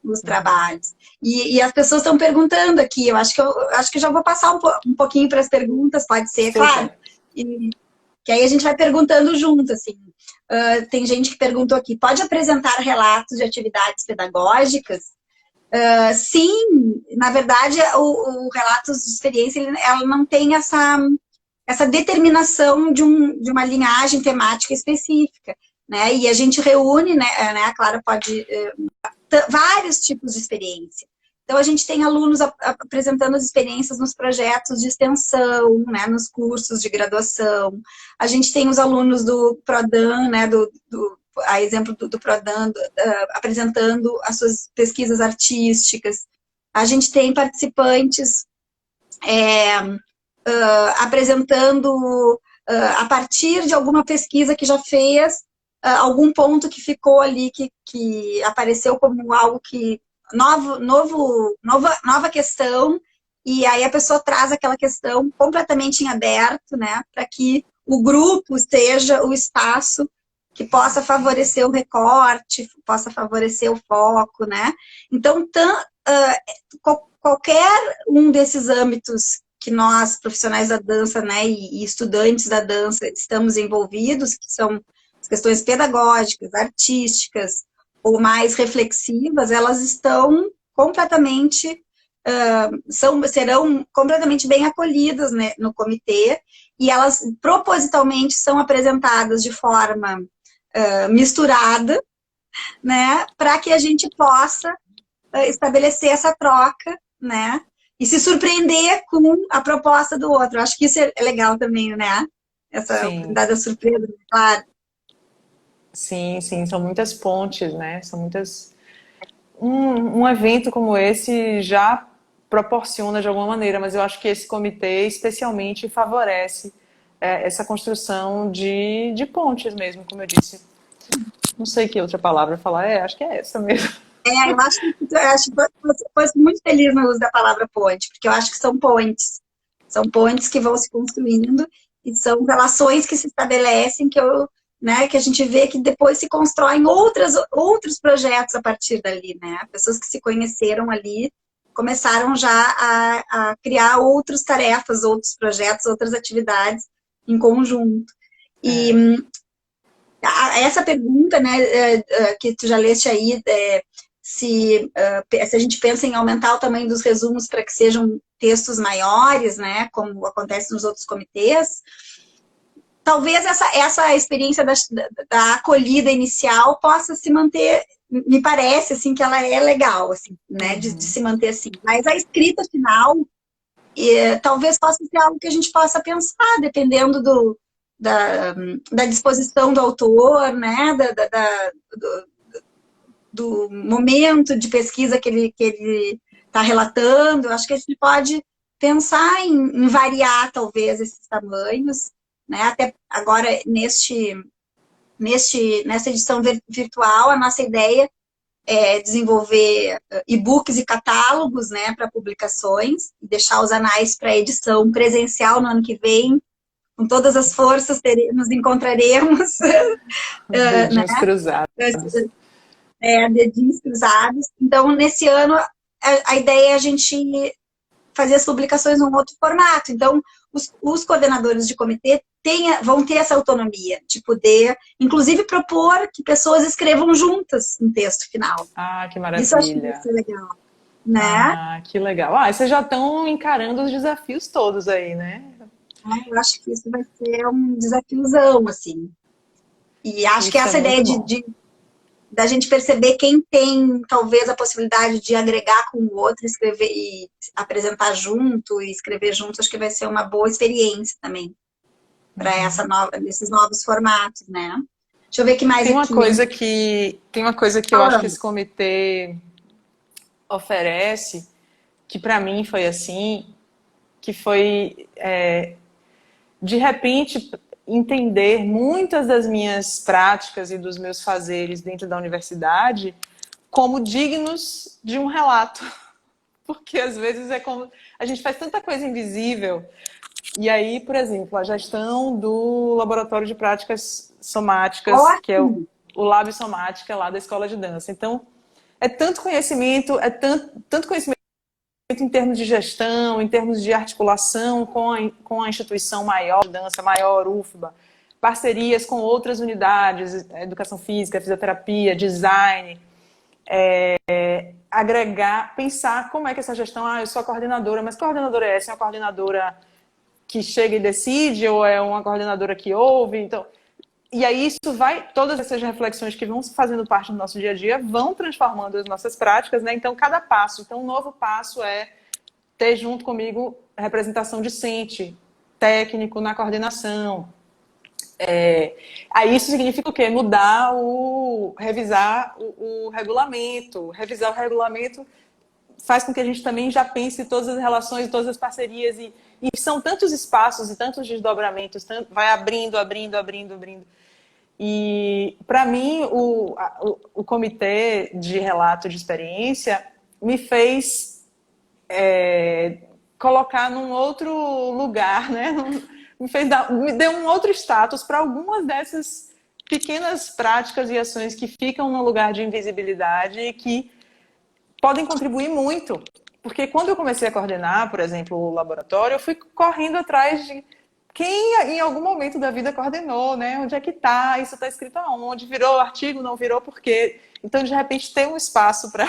os Uhum. trabalhos. E as pessoas estão perguntando aqui, eu acho que já vou passar um pouquinho para as perguntas, pode ser, claro. Super. E, que aí a gente vai perguntando junto, assim. Tem gente que perguntou aqui, pode apresentar relatos de atividades pedagógicas? Sim, na verdade, o relatos de experiência, ela não tem essa determinação de uma linhagem temática específica, né? E a gente reúne, né, a Clara pode vários tipos de experiência. Então, a gente tem alunos apresentando as experiências nos projetos de extensão, né, nos cursos de graduação. A gente tem os alunos do PRODAN, né, a exemplo do PRODAN, apresentando as suas pesquisas artísticas. A gente tem participantes apresentando, a partir de alguma pesquisa que já fez, algum ponto que ficou ali, que apareceu como algo que nova questão, e aí a pessoa traz aquela questão completamente em aberto, né, para que o grupo seja o espaço que possa favorecer o recorte, possa favorecer o foco, né? Então, qualquer um desses âmbitos que nós, profissionais da dança, né, e estudantes da dança, estamos envolvidos, que são as questões pedagógicas, artísticas ou mais reflexivas, elas estão completamente, serão completamente bem acolhidas, né, no comitê, e elas propositalmente são apresentadas de forma misturada, né, para que a gente possa estabelecer essa troca, né, e se surpreender com a proposta do outro. Acho que isso é legal também, né? Essa Sim, oportunidade da surpresa, claro. sim, sim. São muitas pontes, né? São muitas. Um evento como esse já proporciona de alguma maneira, mas eu acho que esse comitê especialmente favorece essa construção de pontes mesmo, como eu disse. Não sei que outra palavra falar, acho que é essa mesmo. Eu acho que você foi muito feliz no uso da palavra ponte, porque eu acho que são pontes. São pontes que vão se construindo e são relações que se estabelecem né, que a gente vê que depois se constroem outros projetos a partir dali, né? Pessoas que se conheceram ali começaram já a criar outras tarefas, outros projetos, outras atividades em conjunto. E É. essa pergunta, né, que tu já leste aí, se a gente pensa em aumentar o tamanho dos resumos para que sejam textos maiores, né, como acontece nos outros comitês, talvez essa experiência da acolhida inicial possa se manter, me parece, assim, que ela é legal, assim, né, de Uhum. se manter assim. Mas a escrita final, talvez possa ser algo que a gente possa pensar, dependendo da, da disposição do autor, né, do momento de pesquisa que ele está relatando. Acho que a gente pode pensar em variar, talvez, esses tamanhos, né? Até agora, nessa edição virtual, a nossa ideia é desenvolver e-books e catálogos, né, para publicações, e deixar os anais para edição presencial no ano que vem. Com todas as forças, nos encontraremos, né? Dedinhos cruzados. Dedinhos cruzados. Então, nesse ano, a ideia é a gente fazer as publicações num outro formato. Então, os coordenadores de comitê vão ter essa autonomia de poder, inclusive, propor que pessoas escrevam juntas um texto final. Ah, que Isso eu acho que vai maravilha. ser legal, né? Ah, que legal. Ah, vocês já estão encarando os desafios todos aí, né? Eu acho que isso vai ser um desafiozão, assim. E acho que Isso é essa muito ideia bom. da gente perceber quem tem, talvez, a possibilidade de agregar com o outro, escrever e apresentar junto e escrever junto, acho que vai ser uma boa experiência também para esses novos formatos, né? Deixa eu ver o que mais Tem uma aqui. coisa que eu acho que esse comitê oferece, que para mim foi assim, que foi, de repente, entender muitas das minhas práticas e dos meus fazeres dentro da universidade como dignos de um relato. Porque às vezes é como... A gente faz tanta coisa invisível. E aí, por exemplo, a gestão do Laboratório de Práticas Somáticas, que é o Lab Somática lá da Escola de Dança. Então, é tanto conhecimento, tanto conhecimento em termos de gestão, em termos de articulação com a instituição maior de dança, maior, UFBA, parcerias com outras unidades, educação física, fisioterapia, design, agregar, pensar como é que essa gestão, eu sou a coordenadora, mas que coordenadora é essa? É uma coordenadora que chega e decide, ou é uma coordenadora que ouve? Então, e aí isso vai, todas essas reflexões que vão fazendo parte do nosso dia a dia vão transformando as nossas práticas, né? Então, cada passo, um novo passo é ter junto comigo representação discente, técnico na coordenação. Aí isso significa o quê? Revisar o regulamento. Revisar o regulamento faz com que a gente também já pense todas as relações, todas as parcerias, e são tantos espaços e tantos desdobramentos, vai abrindo. E, para mim, o comitê de relato de experiência me fez colocar num outro lugar, né? Me deu um outro status para algumas dessas pequenas práticas e ações que ficam no lugar de invisibilidade e que podem contribuir muito. Porque quando eu comecei a coordenar, por exemplo, o laboratório, eu fui correndo atrás de quem em algum momento da vida coordenou, né? Onde é que está? Isso está escrito aonde? Virou artigo? Não virou? Por quê? Então, de repente, tem um espaço para...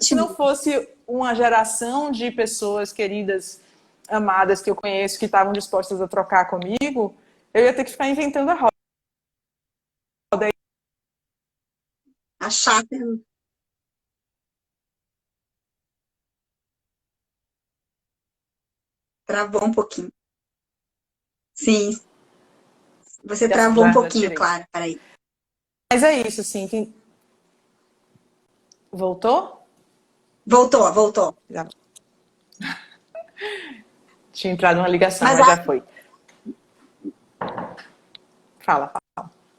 Se não fosse uma geração de pessoas queridas, amadas, que eu conheço, que estavam dispostas a trocar comigo, eu ia ter que ficar inventando a roda. A chata. Travou um pouquinho. Sim. Você travou um pouquinho, claro. Peraí. Mas é isso, sim. Voltou? Voltou. Já. Tinha entrado uma ligação, mas já foi. Fala.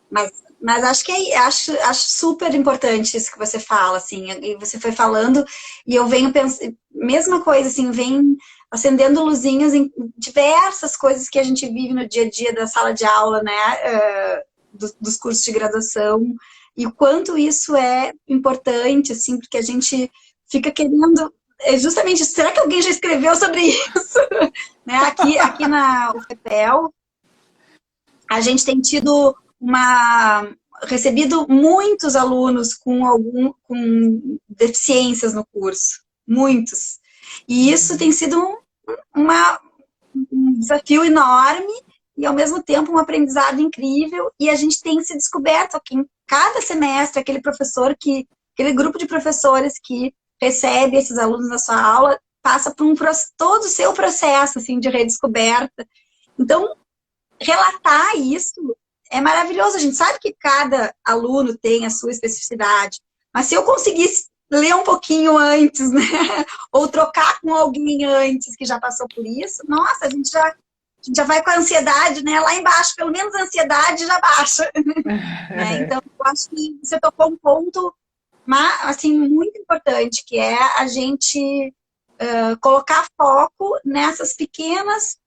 Mas acho super importante isso que você fala, assim, e você foi falando, e eu venho pensando, mesma coisa, assim, vem acendendo luzinhas em diversas coisas que a gente vive no dia a dia da sala de aula, né, dos cursos de graduação, e o quanto isso é importante, assim, porque a gente fica querendo, justamente, será que alguém já escreveu sobre isso? Né? Aqui na UFPEL, a gente tem tido recebido muitos alunos com deficiências no curso, muitos. E isso tem sido um desafio enorme e, ao mesmo tempo, um aprendizado incrível. E a gente tem se descoberto aqui em cada semestre, aquele grupo de professores que recebe esses alunos na sua aula, passa por todo o seu processo assim, de redescoberta. Então, relatar isso é maravilhoso. A gente sabe que cada aluno tem a sua especificidade, mas se eu conseguisse ler um pouquinho antes, né? Ou trocar com alguém antes que já passou por isso, nossa, a gente já vai com a ansiedade, né? Lá embaixo, pelo menos a ansiedade já baixa. Né? Então, eu acho que você tocou um ponto assim, muito importante, que é a gente colocar foco nessas pequenas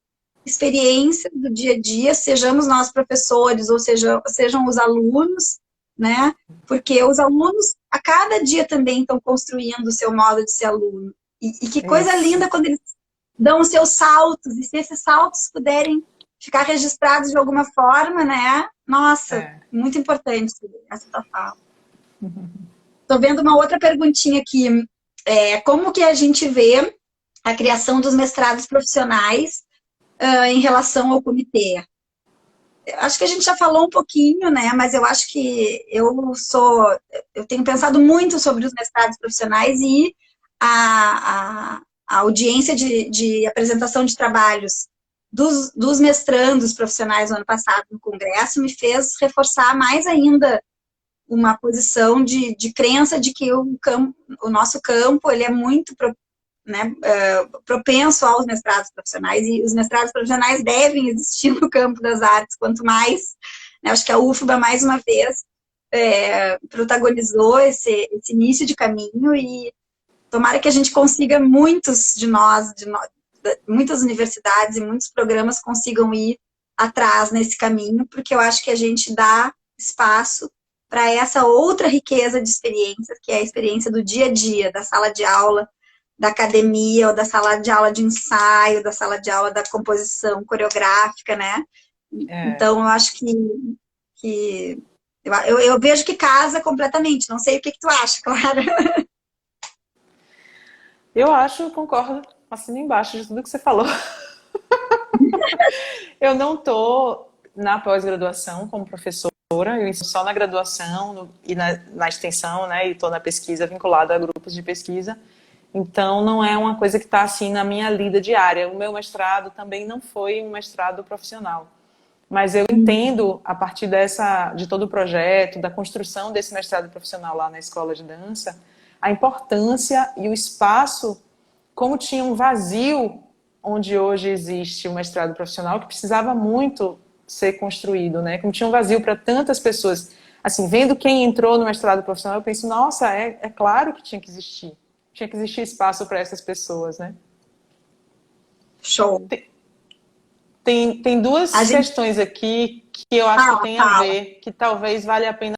experiência do dia a dia, sejamos nós professores ou sejam os alunos, né? Porque os alunos a cada dia também estão construindo o seu modo de ser aluno. E que coisa linda quando eles dão os seus saltos, e se esses saltos puderem ficar registrados de alguma forma, né? Nossa, muito importante essa tua fala. Estou vendo uma outra perguntinha aqui. Como que a gente vê a criação dos mestrados profissionais em relação ao comitê? acho que a gente já falou um pouquinho, né? Mas eu acho que eu tenho pensado muito sobre os mestrados profissionais e a audiência de apresentação de trabalhos dos mestrandos profissionais no ano passado no Congresso me fez reforçar mais ainda uma posição de crença de que o nosso campo ele é muito né, propenso aos mestrados profissionais, e os mestrados profissionais devem existir no campo das artes, quanto mais, né, acho que a UFBA, mais uma vez, protagonizou esse início de caminho, e tomara que a gente consiga, muitas universidades e muitos programas consigam ir atrás nesse caminho, porque eu acho que a gente dá espaço para essa outra riqueza de experiências, que é a experiência do dia a dia, da sala de aula, da academia, ou da sala de aula de ensaio, da sala de aula da composição coreográfica, né? Então, eu acho que eu vejo que casa completamente. Não sei o que tu acha, Clara. Eu acho, concordo, assino embaixo de tudo que você falou. Eu não estou na pós-graduação como professora, eu ensino só na graduação e na extensão, né? E estou na pesquisa vinculada a grupos de pesquisa. Então, não é uma coisa que está assim na minha lida diária. O meu mestrado também não foi um mestrado profissional. Mas eu entendo, a partir de todo o projeto, da construção desse mestrado profissional lá na escola de dança, a importância e o espaço, como tinha um vazio onde hoje existe o mestrado profissional, que precisava muito ser construído, né? Como tinha um vazio para tantas pessoas. Assim, vendo quem entrou no mestrado profissional, eu penso, nossa, é claro que tinha que existir. Tinha que existir espaço para essas pessoas, né? Show. Tem duas questões aqui que eu acho que tem a ver, que talvez valha a pena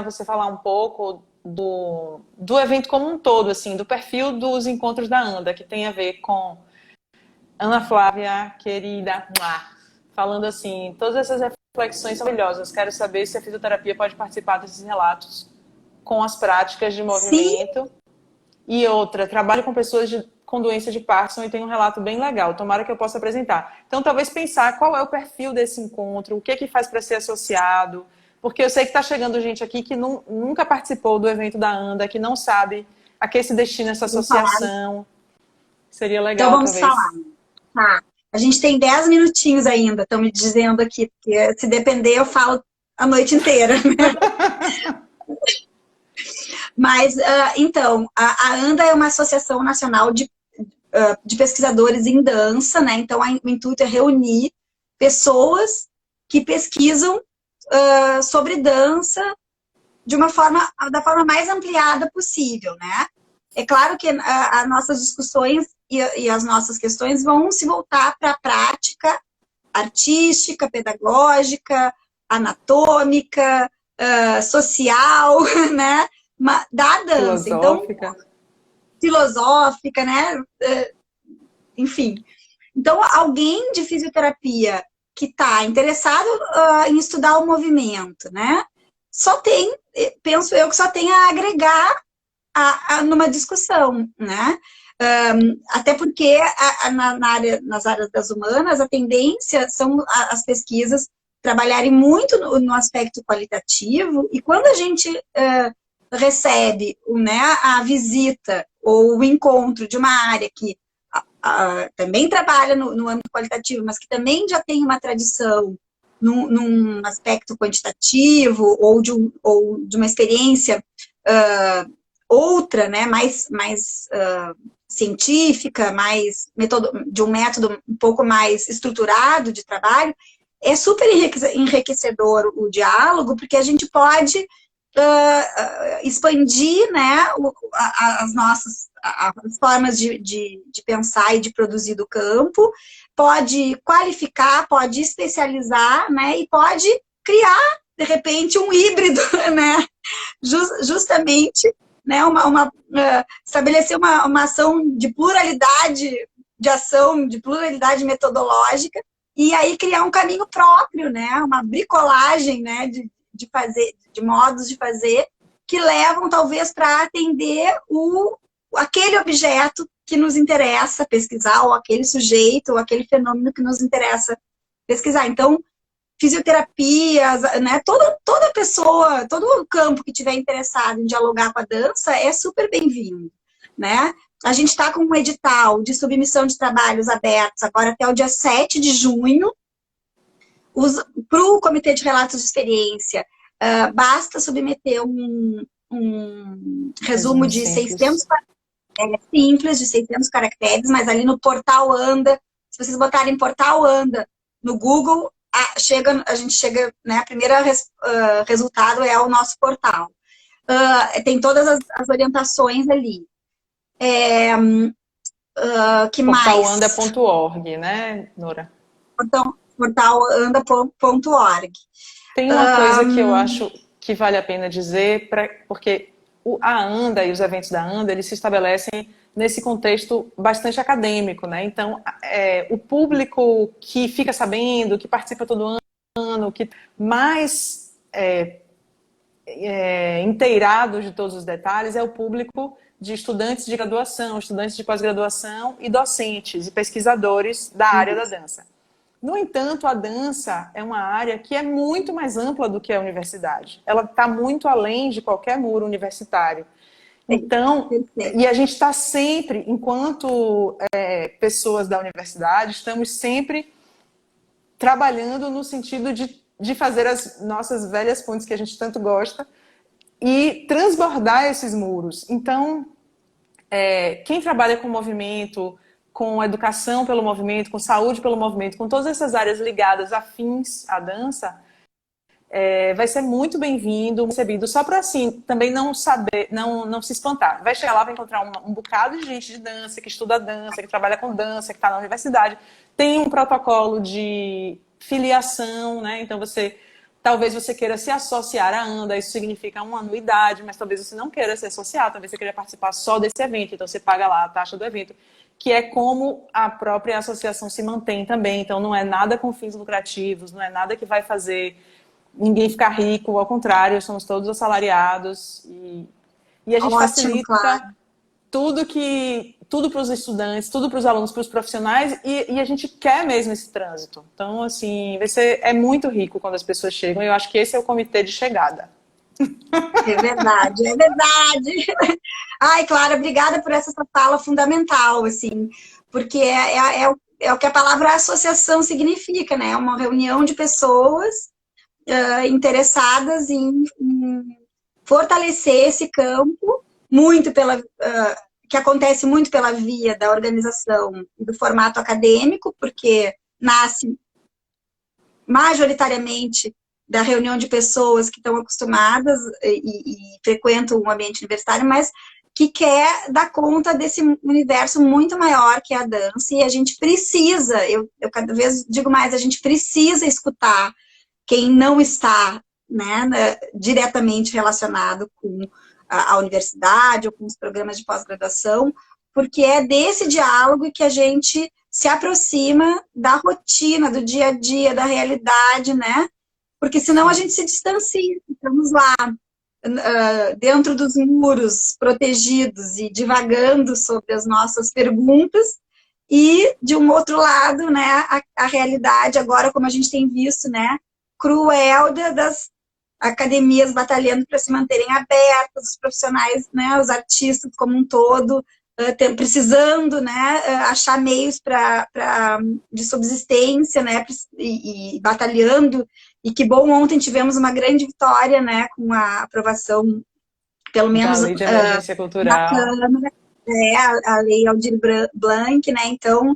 você falar um pouco do evento como um todo, assim, do perfil dos encontros da ANDA, que tem a ver com Ana Flávia, querida, falando assim, todas essas reflexões são maravilhosas. Quero saber se a fisioterapia pode participar desses relatos com as práticas de movimento. Sim. E outra, trabalho com pessoas com doença de Parkinson e tem um relato bem legal. Tomara que eu possa apresentar. Então, talvez pensar qual é o perfil desse encontro, o que é que faz para ser associado, porque eu sei que está chegando gente aqui que nunca participou do evento da ANDA, que não sabe a que se destina essa associação. Seria legal, então, vamos falar. Tá. A gente tem 10 minutinhos ainda, estão me dizendo aqui, porque se depender eu falo a noite inteira. Mas, então, a ANDA é uma associação nacional de pesquisadores em dança, né? Então, o intuito é reunir pessoas que pesquisam sobre dança da forma mais ampliada possível, né? É claro que as nossas discussões e as nossas questões vão se voltar para a prática artística, pedagógica, anatômica, social, né? Da dança. Filosófica. Então, filosófica, né? Enfim. Então, alguém de fisioterapia que está interessado em estudar o movimento, né? Penso eu que só tem a agregar numa discussão, né? Até porque nas áreas das humanas, a tendência são as pesquisas trabalharem muito no aspecto qualitativo, e quando a gente recebe, né, a visita ou o encontro de uma área que também trabalha no âmbito qualitativo, mas que também já tem uma tradição num aspecto quantitativo ou de uma experiência outra, né, mais científica, de um método um pouco mais estruturado de trabalho, é super enriquecedor o diálogo, porque a gente pode expandir, né, as formas de pensar e de produzir do campo, pode qualificar, pode especializar, né, e pode criar, de repente, um híbrido, né, justamente, né, estabelecer uma ação de pluralidade de ação, de pluralidade metodológica, e aí criar um caminho próprio, né, uma bricolagem, né, de modos de fazer que levam, talvez, para atender aquele objeto que nos interessa pesquisar, ou aquele sujeito, ou aquele fenômeno que nos interessa pesquisar. Então, fisioterapias, né? Toda pessoa, todo o campo que tiver interessado em dialogar com a dança é super bem-vindo, né? A gente está com um edital de submissão de trabalhos abertos agora até o dia 7 de junho. Para o Comitê de Relatos de Experiência, basta submeter um resumo de simples. 600 simples, de 600 caracteres, mas ali no Portal Anda, se vocês botarem Portal Anda no Google, a gente chega, né, o primeiro resultado é o nosso portal. Tem todas as orientações ali. Que mais? Portalanda.org, né, Nora? Portalanda.org. Tem uma coisa que eu acho que vale a pena dizer, porque a ANDA e os eventos da ANDA, eles se estabelecem nesse contexto bastante acadêmico, né? Então, o público que fica sabendo, que participa todo ano, que mais inteirado de todos os detalhes é o público de estudantes de graduação, estudantes de pós-graduação e docentes e pesquisadores da área da dança. No entanto, a dança é uma área que é muito mais ampla do que a universidade. Ela está muito além de qualquer muro universitário. Então, e a gente está sempre, enquanto pessoas da universidade, estamos sempre trabalhando no sentido de fazer as nossas velhas pontes que a gente tanto gosta e transbordar esses muros. Então, quem trabalha com movimento, com educação pelo movimento, com saúde pelo movimento, com todas essas áreas ligadas afins à dança, vai ser muito bem-vindo, recebido, só para assim, também não se espantar. Vai chegar lá, vai encontrar um bocado de gente de dança, que estuda dança, que trabalha com dança, que está na universidade. Tem um protocolo de filiação, né? Então talvez você queira se associar à ANDA, isso significa uma anuidade, mas talvez você não queira se associar, talvez você queira participar só desse evento, então você paga lá a taxa do evento, que é como a própria associação se mantém também, então não é nada com fins lucrativos, não é nada que vai fazer ninguém ficar rico, ao contrário, somos todos assalariados e a gente facilita tudo para os estudantes, tudo para os alunos, para os profissionais e a gente quer mesmo esse trânsito. Então, assim, é muito rico quando as pessoas chegam e eu acho que esse é o comitê de chegada. É verdade, é verdade. Ai, Clara, obrigada por essa fala fundamental, assim, porque é o que a palavra associação significa, né? É uma reunião de pessoas interessadas em fortalecer esse campo, que acontece muito pela via da organização do formato acadêmico, porque nasce majoritariamente da reunião de pessoas que estão acostumadas e frequentam o ambiente universitário, mas que quer dar conta desse universo muito maior que é a dança, e a gente precisa, eu cada vez digo mais, a gente precisa escutar quem não está, né, diretamente relacionado com a universidade ou com os programas de pós-graduação, porque é desse diálogo que a gente se aproxima da rotina, do dia a dia, da realidade, né? Porque senão a gente se distancia. Estamos lá, dentro dos muros protegidos e divagando sobre as nossas perguntas, e, de um outro lado, né, a realidade agora, como a gente tem visto, né, cruel das academias batalhando para se manterem abertas, os profissionais, né, os artistas como um todo, precisando, né, achar meios de subsistência, né, e batalhando. E que bom, ontem tivemos uma grande vitória, né, com a aprovação, pelo menos, da Lei de Emergência Cultural. na Câmara, a Lei Aldir Blanc, né, então,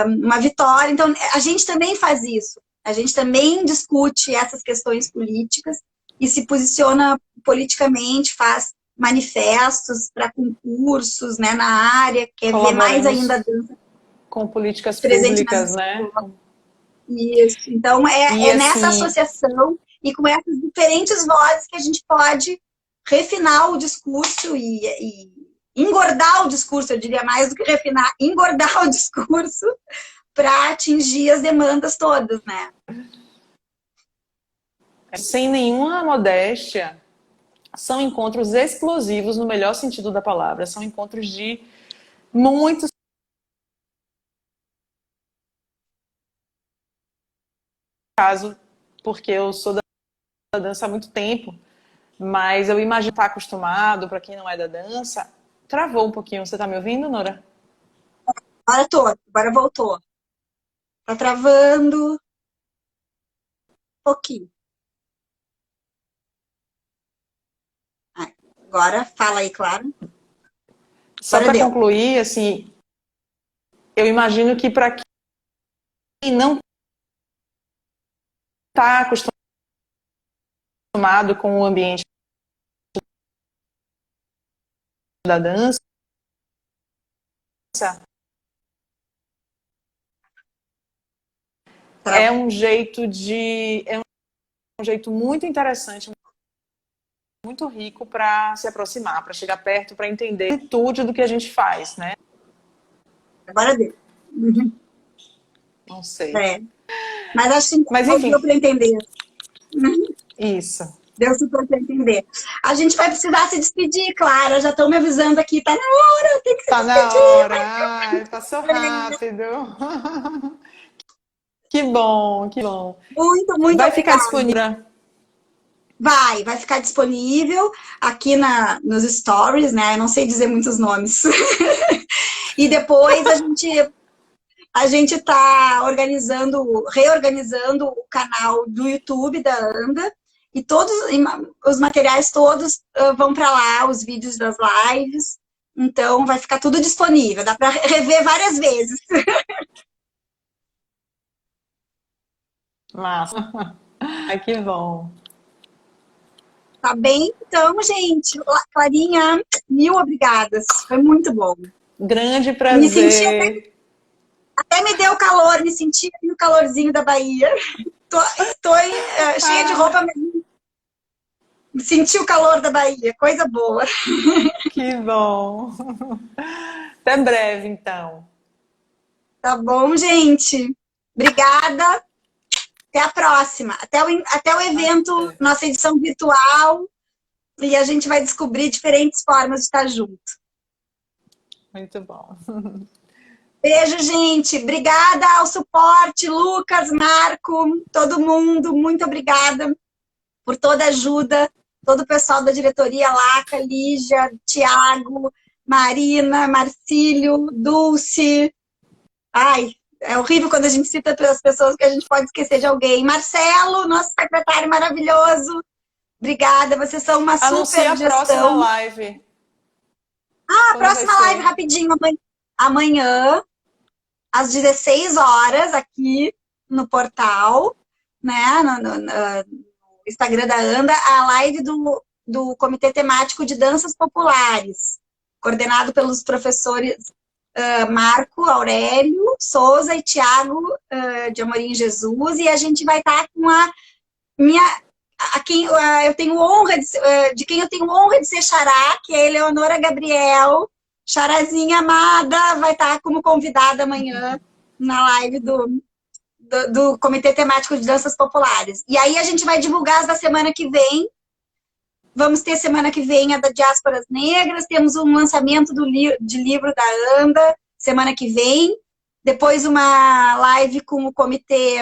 uma vitória. Então, a gente também faz isso. A gente também discute essas questões políticas e se posiciona politicamente, faz manifestos para concursos, né, na área, quer ver mais ainda a dança com políticas públicas, né? Isso. Então, assim, nessa associação e com essas diferentes vozes que a gente pode refinar o discurso e engordar o discurso, eu diria mais do que refinar, engordar o discurso para atingir as demandas todas, né? Sem nenhuma modéstia, são encontros explosivos no melhor sentido da palavra, são encontros de muitos casos porque eu sou da dança há muito tempo, mas eu imagino estar acostumado, para quem não é da dança, travou um pouquinho. Você tá me ouvindo, Nora? Agora voltou. Tá travando um pouquinho. Agora, fala aí, claro. Só Agora para deu. concluir, assim, eu imagino que para quem não está acostumado com o ambiente da dança, é um jeito muito interessante, muito rico para se aproximar, para chegar perto, para entender a atitude do que a gente faz, né? Agora deu. Uhum. Não sei. É. Mas acho que Mas enfim, deu para entender. isso. Deu super para entender. A gente vai precisar se despedir, Clara. Já estão me avisando aqui, tá na hora, tem que se Tá na despedir. hora. Ai, passou rápido. Que bom, que bom. Muito, muito Vai ficar obrigada. disponível. Vai ficar disponível aqui nos stories, né? Eu não sei dizer muitos nomes. E depois a gente está reorganizando o canal do YouTube da Anda e todos os materiais todos vão para lá, os vídeos das lives. Então vai ficar tudo disponível, dá para rever várias vezes. Massa. Ai, que bom. Tá bem? Então, gente, Clarinha, mil obrigadas. Foi muito bom. Grande Me senti prazer. até me deu calor, me senti no calorzinho da Bahia. Tô cheia de roupa, mas senti o calor da Bahia, coisa boa. Que bom. Até breve, então. Tá bom, gente? Obrigada. Até a próxima. Até o evento, Até. nossa edição virtual. E a gente vai descobrir diferentes formas de estar junto. Muito bom. Beijo, gente. Obrigada ao suporte, Lucas, Marco, todo mundo. Muito obrigada por toda a ajuda. Todo o pessoal da diretoria, Laca, Lígia, Tiago, Marina, Marcílio, Dulce. Ai, é horrível quando a gente cita as pessoas que a gente pode esquecer de alguém. Marcelo, nosso secretário maravilhoso. Obrigada, vocês são uma Anuncia super a próxima gestão. live. Ah, a Quando vai próxima live, ser? rapidinho, amanhã às 16 horas, aqui no portal, né, no Instagram da Anda, a live do Comitê Temático de Danças Populares, coordenado pelos professores Marco Aurélio Souza e Tiago de Amorim Jesus, e a gente vai estar com a minha... eu tenho honra de quem eu tenho honra de ser xará, que é a Eleonora Gabriel, Charazinha amada, vai estar como convidada amanhã na live do Comitê Temático de Danças Populares. E aí a gente vai divulgar as da semana que vem. Vamos ter semana que vem a da Diásporas Negras, temos um lançamento de livro da Anda, semana que vem. Depois uma live com o Comitê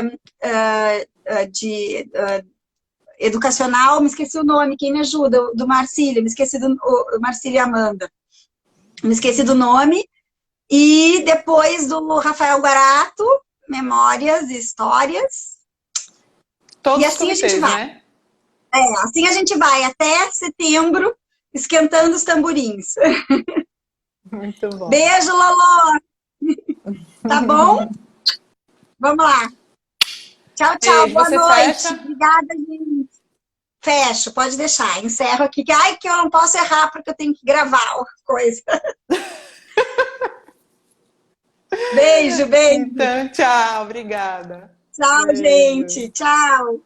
Educacional, me esqueci o nome, quem me ajuda? Do Marcílio, me esqueci do Marcílio e Amanda. Me esqueci do nome. E depois do Rafael Guarato, Memórias e Histórias. Todos E os assim a gente comitês, vai. né? Assim a gente vai até setembro, esquentando os tamborins. Muito bom. Beijo, Lolo! Tá bom? Vamos lá. Tchau, tchau. Beijo. Boa Você noite. fecha? Obrigada, gente. Fecho, pode deixar. Encerro aqui. Ai, que eu não posso errar porque eu tenho que gravar a coisa. Beijo, beijo. Então, tchau. Obrigada. Tchau, gente. Beijo. Tchau.